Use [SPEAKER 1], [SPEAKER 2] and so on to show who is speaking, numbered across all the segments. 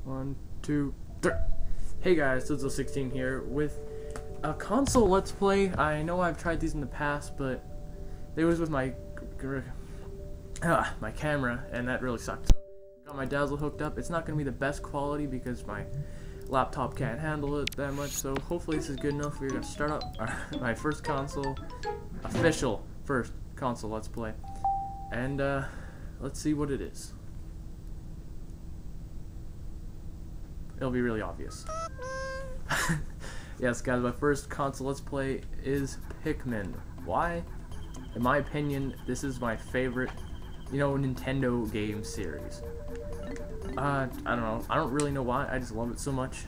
[SPEAKER 1] 1, 2, 3. Hey guys, Sizzle16 here with a console Let's Play. I know I've tried these in the past, but it was with my camera, and that really sucked. Got my Dazzle hooked up. It's not going to be the best quality because my laptop can't handle it that much, so hopefully this is good enough. We're going to start up my first console, official first console Let's Play, and let's see what it is. It'll be really obvious. Yes, guys, my first console Let's Play is Pikmin. Why? In my opinion, this is my favorite, Nintendo game series. I don't know. I don't really know why. I just love it so much.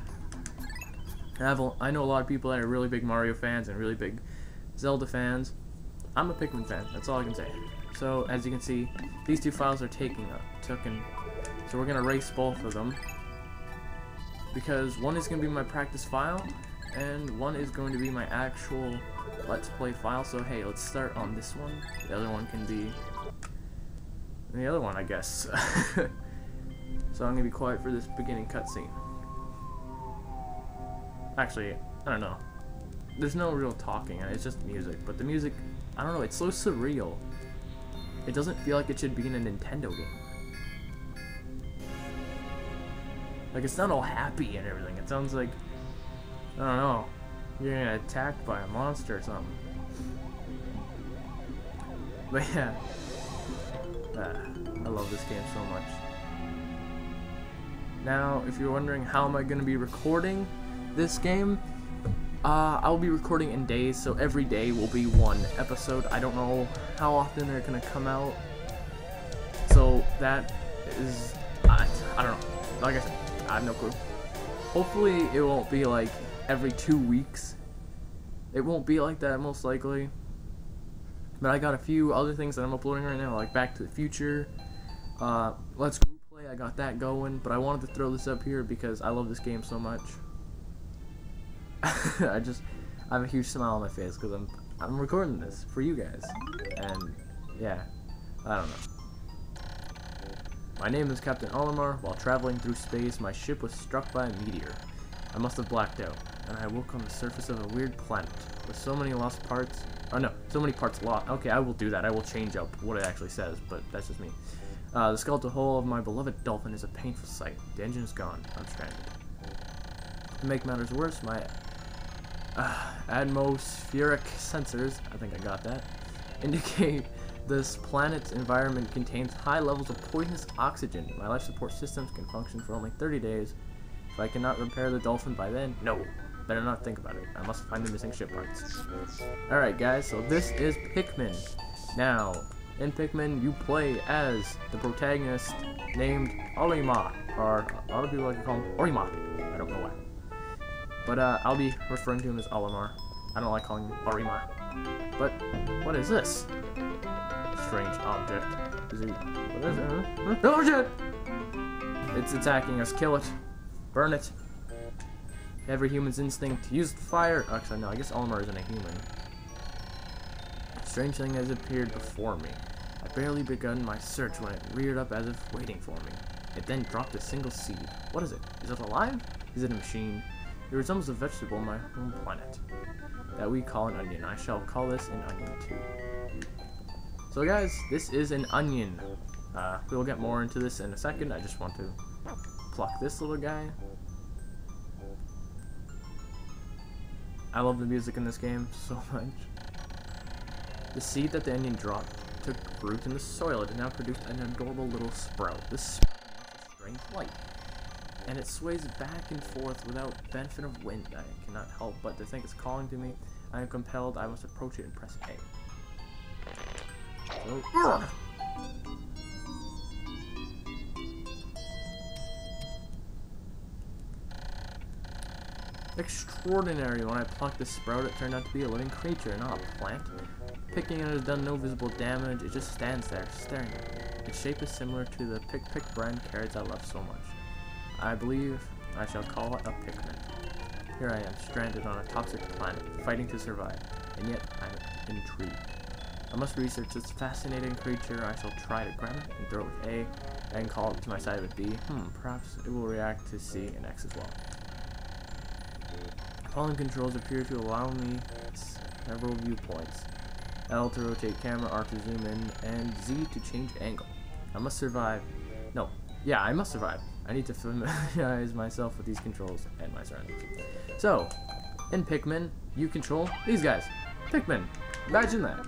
[SPEAKER 1] I know a lot of people that are really big Mario fans and really big Zelda fans. I'm a Pikmin fan. That's all I can say. So, as you can see, these two files are taken. So we're going to erase both of them, because one is going to be my practice file, and one is going to be my actual Let's Play file. So hey, let's start on this one. The other one can be the other one, I guess. So I'm going to be quiet for this beginning cutscene. Actually, I don't know. There's no real talking, it's just music. But the music, I don't know, it's so surreal. It doesn't feel like it should be in a Nintendo game. Like, it's not all happy and everything. It sounds like, I don't know, you're getting attacked by a monster or something. But yeah, I love this game so much. Now, if you're wondering how am I going to be recording this game, I'll be recording in days, so every day will be one episode. I don't know how often they're going to come out, so that is, I don't know. Like I said, I have no clue. Hopefully it won't be like every 2 weeks. It won't be like that, most likely. But I got a few other things that I'm uploading right now, like Back to the Future. Let's Group Play, I got that going. But I wanted to throw this up here because I love this game so much. I have a huge smile on my face because I'm recording this for you guys. And yeah, I don't know. My name is Captain Olimar. While traveling through space, my ship was struck by a meteor. I must have blacked out, and I woke on the surface of a weird planet with so many lost parts. Oh no, so many parts lost. Okay, I will do that. I will change up what it actually says, but that's just me. The skeletal hull of my beloved dolphin is a painful sight. The engine is gone. I'm stranded. To make matters worse, my atmospheric sensors, I think I got that, indicate this planet's environment contains high levels of poisonous oxygen. My life support systems can function for only 30 days. If I cannot repair the dolphin by then, no. Better not think about it. I must find the missing ship parts. Alright guys, so this is Pikmin. Now, in Pikmin, you play as the protagonist named Olimar. Or, a lot of people like to call him Olimar. I don't know why. But I'll be referring to him as Olimar. I don't like calling him Olimar. But, what is this? Strange object. Is it? What is it? Oh shit! It's attacking us. Kill it. Burn it. Every human's instinct to use fire. Actually, no. I guess Olimar isn't a human. A strange thing has appeared before me. I barely begun my search when it reared up as if waiting for me. It then dropped a single seed. What is it? Is it alive? Is it a machine? It resembles a vegetable on my home planet that we call an onion. I shall call this an onion too. So guys, this is an onion. We'll get more into this in a second. I just want to pluck this little guy. I love the music in this game so much. The seed that the onion dropped took root in the soil. It now produced an adorable little sprout. This sprout has a strange light, and it sways back and forth without benefit of wind. I cannot help but to think it's calling to me. I am compelled. I must approach it and press A. So, extraordinary. When I plucked this sprout, it turned out to be a living creature, not a plant. Picking it has done no visible damage. It just stands there, staring at me. Its shape is similar to the Pick brand carrots I love so much. I believe I shall call it a Pikmin. Here I am, stranded on a toxic planet, fighting to survive, and yet I'm intrigued. I must research this fascinating creature. I shall try to grab it and throw it with A. and call it to my side with B. Perhaps it will react to C and X as well. Following controls appear to allow me several viewpoints. L to rotate camera, R to zoom in, and Z to change angle. I must survive. No. Yeah, I must survive. I need to familiarize myself with these controls and my surroundings. So, in Pikmin, you control these guys. Pikmin. Imagine that.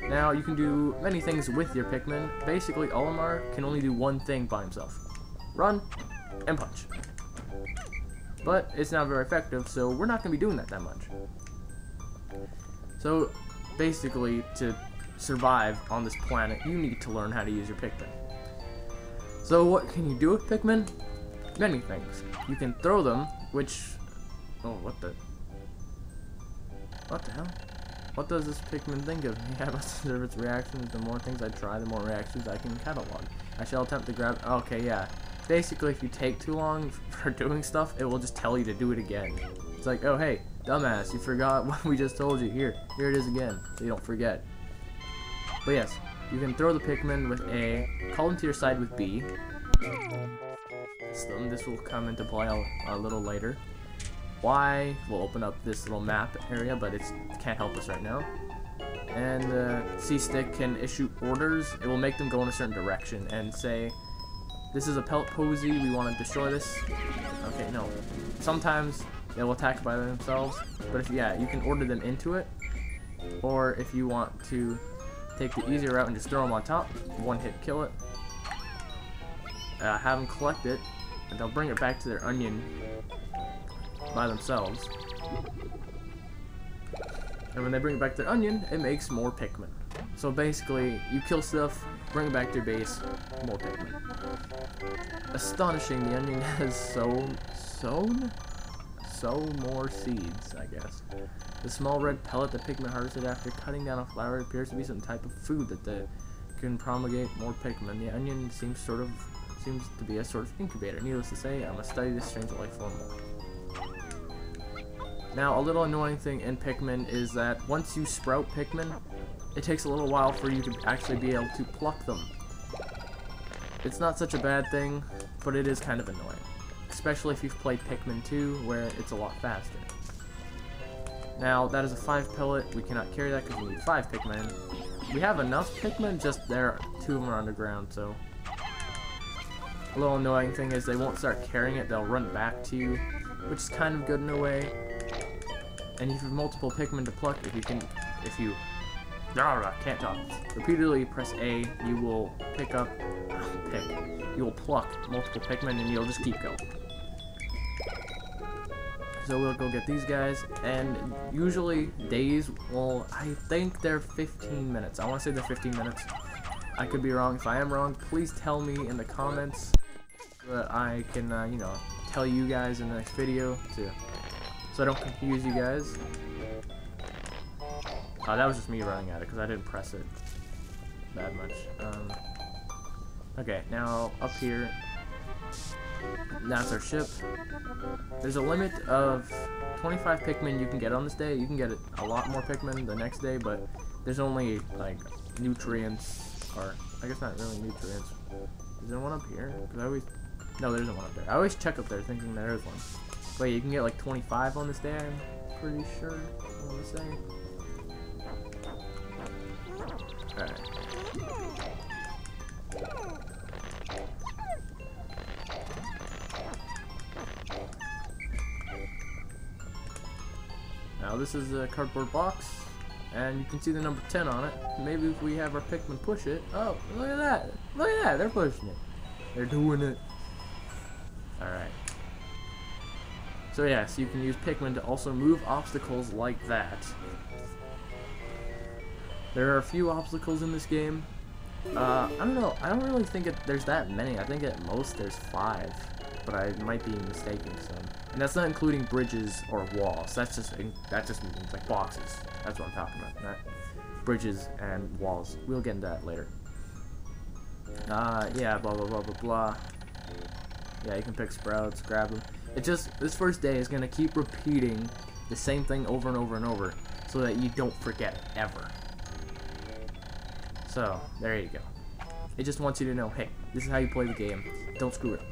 [SPEAKER 1] Now, you can do many things with your Pikmin. Basically, Olimar can only do one thing by himself. Run and punch. But it's not very effective, so we're not going to be doing that much. So, basically, to survive on this planet, you need to learn how to use your Pikmin. So what can you do with Pikmin? Many things. You can throw them, which... Oh, what the hell? What does this Pikmin think of me? I must observe its reactions. The more things I try, the more reactions I can catalog. I shall attempt to grab... Okay, yeah. Basically, if you take too long for doing stuff, it will just tell you to do it again. It's like, oh, hey, dumbass, you forgot what we just told you. Here it is again, so you don't forget. But yes, you can throw the Pikmin with A, call them to your side with B. So this will come into play a little later. Y will open up this little map area, but it can't help us right now. And the C stick can issue orders. It will make them go in a certain direction and say, this is a pellet posy, we want to destroy this. Okay, no. Sometimes they will attack by themselves, but if, yeah, you can order them into it. Or if you want to take the easier route and just throw them on top, one hit kill it. Have them collect it, and they'll bring it back to their onion by themselves. And when they bring it back to their onion, it makes more Pikmin. So basically, you kill stuff, bring it back to your base, more Pikmin. Astonishing, the onion has sown more seeds, I guess. The small red pellet the Pikmin harvested after cutting down a flower appears to be some type of food that can promulgate more Pikmin. The onion seems to be a sort of incubator. Needless to say, I must study this strange life form more. Now, a little annoying thing in Pikmin is that once you sprout Pikmin, it takes a little while for you to actually be able to pluck them. It's not such a bad thing, but it is kind of annoying. Especially if you've played Pikmin 2, where it's a lot faster. Now, that is a 5 pellet. We cannot carry that because we need 5 Pikmin. We have enough Pikmin, just 2 of them are underground, so... A little annoying thing is they won't start carrying it, they'll run back to you, which is kind of good in a way. And if you have multiple Pikmin to pluck, if you can't talk. Repeatedly press A, you will you will pluck multiple Pikmin and you'll just keep going. So we'll go get these guys, and usually days, well, I think they're 15 minutes. I want to say they're 15 minutes. I could be wrong. If I am wrong, please tell me in the comments so that I can, you know, tell you guys in the next video so I don't confuse you guys. That was just me running at it because I didn't press it that much. Okay, now up here, that's our ship. There's a limit of 25 Pikmin you can get on this day. You can get a lot more Pikmin the next day, but there's only like nutrients, or I guess not really nutrients. Is there one up here? No, there isn't one up there. I always check up there thinking there is one. Wait, you can get like 25 on this day, I'm pretty sure, I want to say. Alright. Now this is a cardboard box, and you can see the number 10 on it. Maybe if we have our Pikmin push it. Oh, look at that! Look at that! They're pushing it. They're doing it. Alright. So yes, you can use Pikmin to also move obstacles like that. There are a few obstacles in this game. I don't know. I don't really think there's that many. I think at most there's 5, but I might be mistaking some. And that's not including bridges or walls. That just means like boxes. That's what I'm talking about. Not bridges and walls. We'll get into that later. Yeah, blah blah blah blah blah. Yeah, you can pick sprouts, grab them. It just, this first day is gonna keep repeating the same thing over and over and over, so that you don't forget it ever. So there you go. It just wants you to know, hey, This is how you play the game. Don't screw it.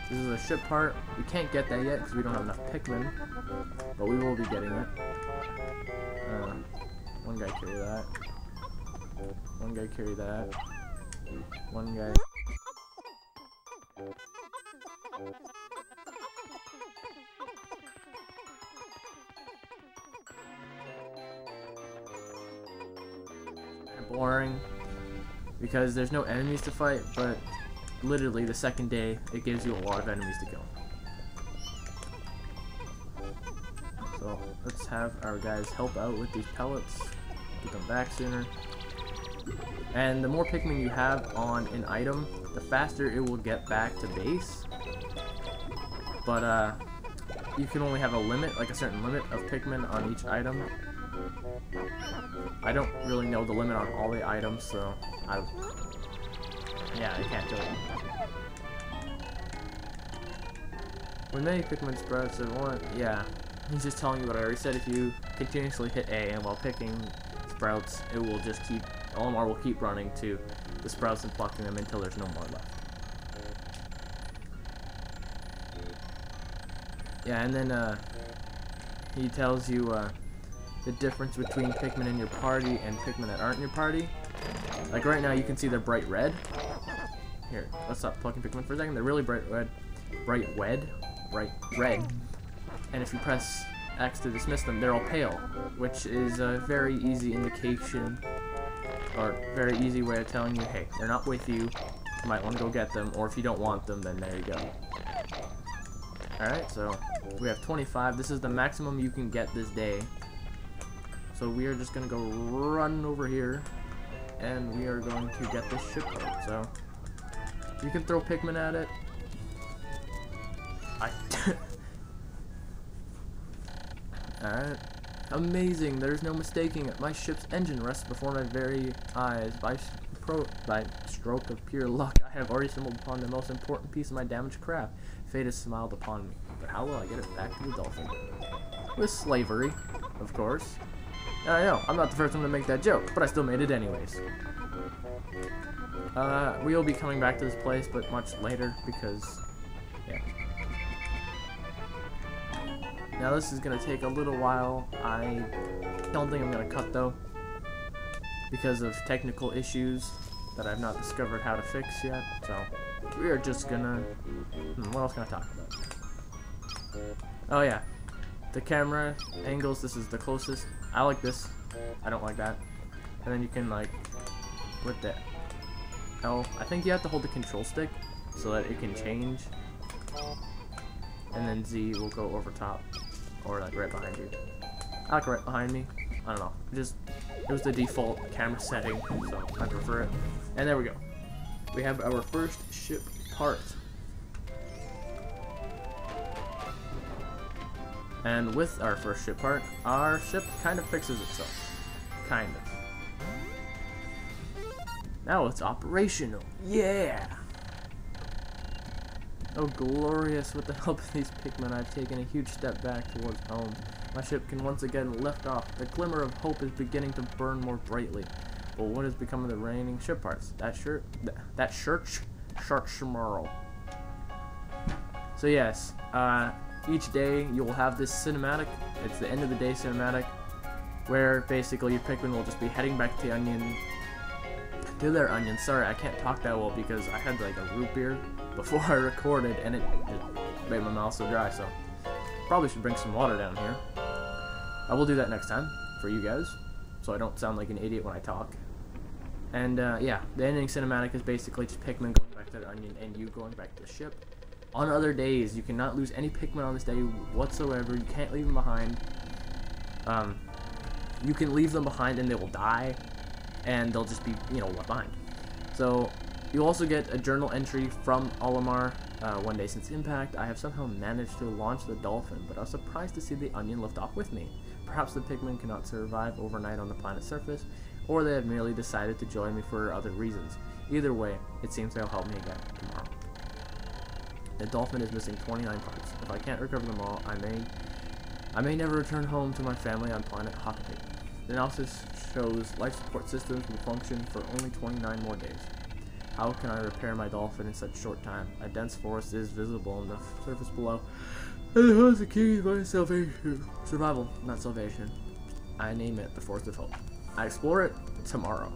[SPEAKER 1] This is a ship part. We can't get that yet because we don't have enough Pikmin, but we will be getting it. One guy carry that. One guy carry that. One guy. Boring because there's no enemies to fight, but literally the second day it gives you a lot of enemies to kill. So let's have our guys help out with these pellets, get them back sooner. And the more Pikmin you have on an item, the faster it will get back to base. But you can only have a limit, like a certain limit of Pikmin on each item. I don't really know the limit on all the items, so I can't tell you. When many Pikmin sprouts at once, yeah, he's just telling you what I already said. If you continuously hit A and while picking sprouts, it will just keep, Olimar will keep running to the sprouts and plucking them until there's no more left. Yeah, and then he tells you the difference between Pikmin in your party and Pikmin that aren't in your party. Like right now you can see they're bright red. Here, let's stop plucking Pikmin for a second. They're really bright red. And if you press X to dismiss them, they're all pale, which is a very easy indication, or very easy way of telling you, hey, they're not with you. You might want to go get them, or if you don't want them, then there you go. Alright, so we have 25. This is the maximum you can get this day. So we are just going to go run over here, and we are going to get this ship part. So you can throw Pikmin at it. Alright. Amazing, there's no mistaking it. My ship's engine rests before my very eyes. By stroke of pure luck, I have already stumbled upon the most important piece of my damaged craft. Fate has smiled upon me. But how will I get it back to the dolphin? With slavery, of course. I know, I'm not the first one to make that joke, but I still made it anyways. We will be coming back to this place, but much later, because, yeah. Now this is going to take a little while. I don't think I'm going to cut, though, because of technical issues that I've not discovered how to fix yet, so we are just going to... what else can I talk about? Oh, yeah. The camera angles, this is the closest. I like this. I don't like that. And then you can, like, with the L, I think you have to hold the control stick so that it can change. And then Z will go over top, or like right behind you. I like right behind me. I don't know. It was the default camera setting, so I prefer it. And there we go. We have our first ship part. And with our first ship part, our ship kind of fixes itself. Kind of. Now it's operational. Yeah! Oh, glorious. With the help of these Pikmin, I've taken a huge step back towards home. My ship can once again lift off. The glimmer of hope is beginning to burn more brightly. But what has become of the remaining ship parts? That Schmerl. So yes, each day you will have this cinematic. It's the end of the day cinematic, where basically your Pikmin will just be heading back to the onion. To their onion. Sorry, I can't talk that well because I had like a root beer before I recorded, and it made my mouth so dry. So probably should bring some water down here. I will do that next time for you guys, so I don't sound like an idiot when I talk. And yeah, the ending cinematic is basically just Pikmin going back to the onion and you going back to the ship. On other days, you cannot lose any Pikmin on this day whatsoever. You can't leave them behind. You can leave them behind and they will die, and they'll just be, you know, left behind. So you also get a journal entry from Olimar. One day since impact, I have somehow managed to launch the dolphin, but I was surprised to see the onion lift off with me. Perhaps the Pikmin cannot survive overnight on the planet's surface, or they have merely decided to join me for other reasons. Either way, it seems they'll help me again tomorrow. The dolphin is missing 29 parts. If I can't recover them all, I may never return home to my family on planet Hockapig. The analysis shows life support systems will function for only 29 more days. How can I repair my dolphin in such short time? A dense forest is visible on the surface below. And it has the key to my salvation. Survival, not salvation. I name it the Forest of Hope. I explore it tomorrow.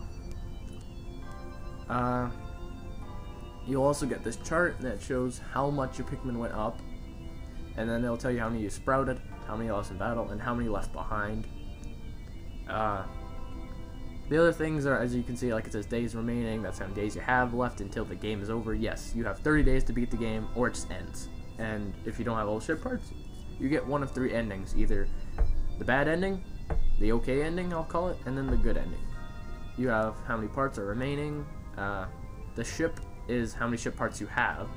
[SPEAKER 1] You'll also get this chart that shows how much your Pikmin went up. And then it'll tell you how many you sprouted, how many lost in battle, and how many left behind. The other things are, as you can see, like it says days remaining. That's how many days you have left until the game is over. Yes, you have 30 days to beat the game, or it just ends. And if you don't have all the ship parts, you get one of 3 endings. Either the bad ending, the okay ending, I'll call it, and then the good ending. You have how many parts are remaining. The ship is how many ship parts you have,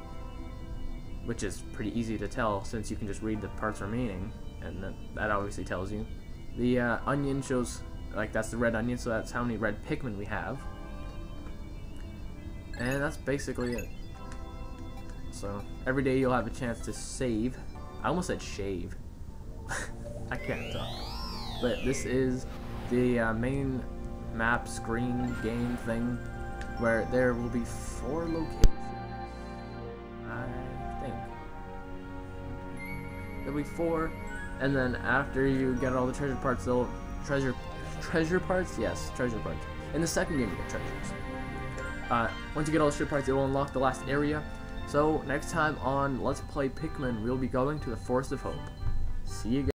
[SPEAKER 1] which is pretty easy to tell since you can just read the parts remaining, and that obviously tells you. The onion shows, like, that's the red onion, so that's how many red Pikmin we have. And that's basically it. So every day you'll have a chance to save. I almost said shave. I can't talk. But this is the main map screen game thing, where there will be 4 locations. I think there'll be 4, and then after you get all the treasure parts, they'll treasure parts. Yes, treasure parts. In the second game, you get treasures. Once you get all the ship parts, it will unlock the last area. So next time on Let's Play Pikmin, we'll be going to the Forest of Hope. See you guys.